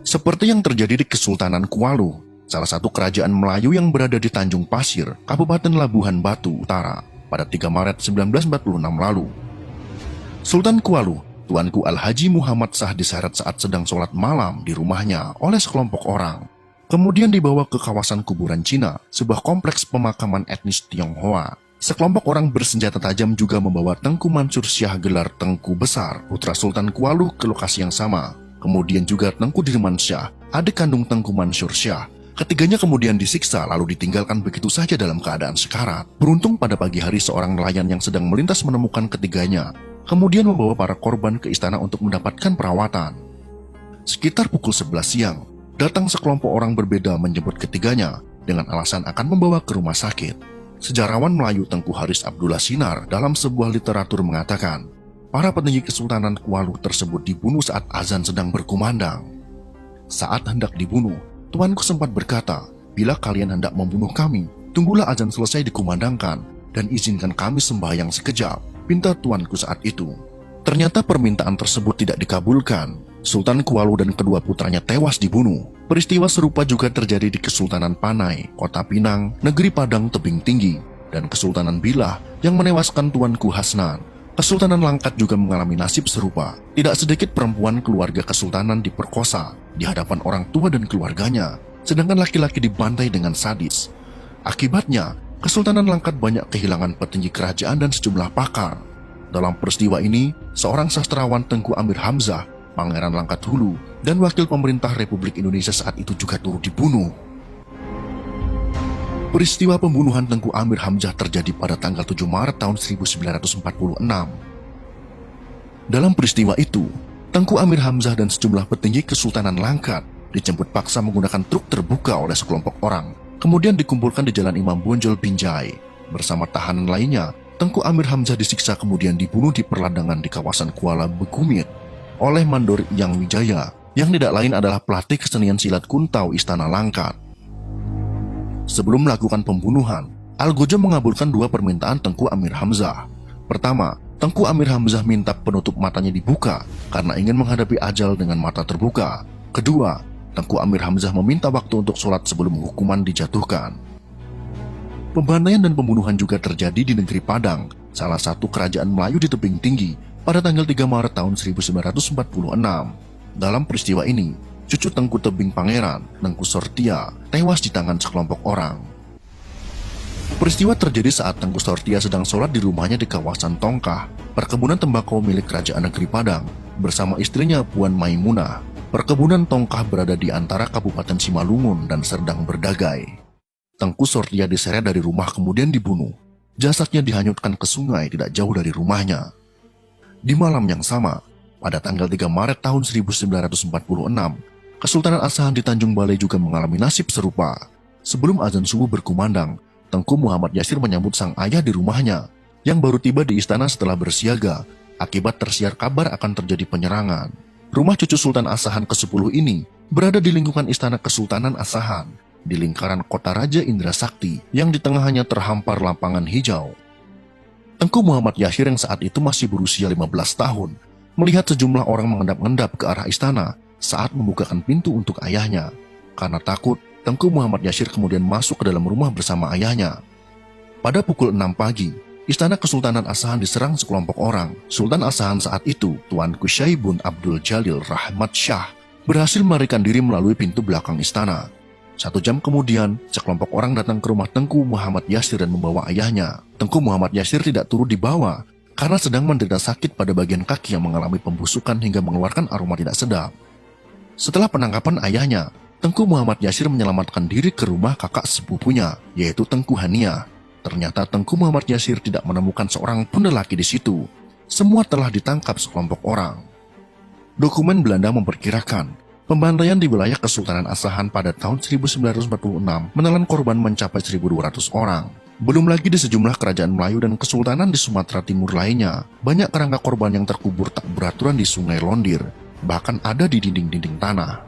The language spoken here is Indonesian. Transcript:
Seperti yang terjadi di Kesultanan Kualu, salah satu kerajaan Melayu yang berada di Tanjung Pasir, Kabupaten Labuhan Batu Utara, pada 3 Maret 1946 lalu. Sultan Kualu, Tuanku Al-Haji Muhammad Shah, diseret saat sedang sholat malam di rumahnya oleh sekelompok orang. Kemudian dibawa ke kawasan kuburan Cina, sebuah kompleks pemakaman etnis Tionghoa. Sekelompok orang bersenjata tajam juga membawa Tengku Mansur Syah gelar Tengku Besar, putra Sultan Kualu, ke lokasi yang sama. Kemudian juga Tengku Dirman Syah, adik kandung Tengku Mansur Syah. Ketiganya kemudian disiksa lalu ditinggalkan begitu saja dalam keadaan sekarat. Beruntung pada pagi hari seorang nelayan yang sedang melintas menemukan ketiganya, kemudian membawa para korban ke istana untuk mendapatkan perawatan. Sekitar pukul 11 siang, datang sekelompok orang berbeda menjemput ketiganya dengan alasan akan membawa ke rumah sakit. Sejarawan Melayu Tengku Haris Abdullah Sinar dalam sebuah literatur mengatakan, para petinggi Kesultanan Kualu tersebut dibunuh saat azan sedang berkumandang. Saat hendak dibunuh, tuanku sempat berkata, bila kalian hendak membunuh kami, tunggulah azan selesai dikumandangkan dan izinkan kami sembahyang sekejap, pinta tuanku saat itu. Ternyata permintaan tersebut tidak dikabulkan. Sultan Kualu dan kedua putranya tewas dibunuh. Peristiwa serupa juga terjadi di Kesultanan Panai, Kota Pinang, Negeri Padang Tebing Tinggi, dan Kesultanan Bilah yang menewaskan Tuanku Hasnan. Kesultanan Langkat juga mengalami nasib serupa. Tidak sedikit perempuan keluarga kesultanan diperkosa di hadapan orang tua dan keluarganya, sedangkan laki-laki dibantai dengan sadis. Akibatnya, Kesultanan Langkat banyak kehilangan petinggi kerajaan dan sejumlah pakar. Dalam peristiwa ini, seorang sastrawan Tengku Amir Hamzah, Pangeran Langkat Hulu, dan wakil pemerintah Republik Indonesia saat itu juga turut dibunuh. Peristiwa pembunuhan Tengku Amir Hamzah terjadi pada tanggal 7 Maret tahun 1946. Dalam peristiwa itu, Tengku Amir Hamzah dan sejumlah petinggi Kesultanan Langkat dijemput paksa menggunakan truk terbuka oleh sekelompok orang, kemudian dikumpulkan di Jalan Imam Bonjol Binjai. Bersama tahanan lainnya, Tengku Amir Hamzah disiksa kemudian dibunuh di perladangan di kawasan Kuala Begumit oleh Mandor Yang Wijaya, yang tidak lain adalah pelatih kesenian silat Kuntau Istana Langkat. Sebelum melakukan pembunuhan, Algojo mengabulkan dua permintaan Tengku Amir Hamzah. Pertama, Tengku Amir Hamzah minta penutup matanya dibuka karena ingin menghadapi ajal dengan mata terbuka. Kedua, Tengku Amir Hamzah meminta waktu untuk sholat sebelum hukuman dijatuhkan. Pembantaian dan pembunuhan juga terjadi di Negeri Padang, salah satu kerajaan Melayu di tebing tinggi, pada tanggal 3 Maret tahun 1946. Dalam peristiwa ini, cucu Tengku Tebing Pangeran, Tengku Sortia, tewas di tangan sekelompok orang. Peristiwa terjadi saat Tengku Sortia sedang sholat di rumahnya di kawasan Tongkah, perkebunan tembakau milik Kerajaan Negeri Padang, bersama istrinya Puan Maimunah. Perkebunan Tongkah berada di antara Kabupaten Simalungun dan Serdang Berdagai. Tengku Sortia diseret dari rumah kemudian dibunuh. Jasadnya dihanyutkan ke sungai tidak jauh dari rumahnya. Di malam yang sama, pada tanggal 3 Maret tahun 1946, Kesultanan Asahan di Tanjung Balai juga mengalami nasib serupa. Sebelum azan subuh berkumandang, Tengku Muhammad Yasir menyambut sang ayah di rumahnya, yang baru tiba di istana setelah bersiaga, akibat tersiar kabar akan terjadi penyerangan. Rumah cucu Sultan Asahan ke-10 ini berada di lingkungan Istana Kesultanan Asahan, di lingkaran Kota Raja Indra Sakti, yang di tengahnya terhampar lapangan hijau. Tengku Muhammad Yasir yang saat itu masih berusia 15 tahun, melihat sejumlah orang mengendap-endap ke arah istana saat membukakan pintu untuk ayahnya. Karena takut, Tengku Muhammad Yasir kemudian masuk ke dalam rumah bersama ayahnya. Pada pukul 6 pagi, Istana Kesultanan Asahan diserang sekelompok orang. Sultan Asahan saat itu, Tuanku Syaibun Abdul Jalil Rahmat Shah, berhasil melarikan diri melalui pintu belakang istana. 1 jam kemudian, sekelompok orang datang ke rumah Tengku Muhammad Yasir dan membawa ayahnya. Tengku Muhammad Yasir tidak turut dibawa karena sedang menderita sakit pada bagian kaki yang mengalami pembusukan hingga mengeluarkan aroma tidak sedap. Setelah penangkapan ayahnya, Tengku Muhammad Yasir menyelamatkan diri ke rumah kakak sepupunya, yaitu Tengku Hania. Ternyata Tengku Muhammad Yasir tidak menemukan seorang pun lelaki di situ. Semua telah ditangkap sekelompok orang. Dokumen Belanda memperkirakan pembantaian di wilayah Kesultanan Asahan pada tahun 1946 menelan korban mencapai 1.200 orang. Belum lagi di sejumlah kerajaan Melayu dan kesultanan di Sumatera Timur lainnya, banyak kerangka korban yang terkubur tak beraturan di Sungai Londir, bahkan ada di dinding-dinding tanah.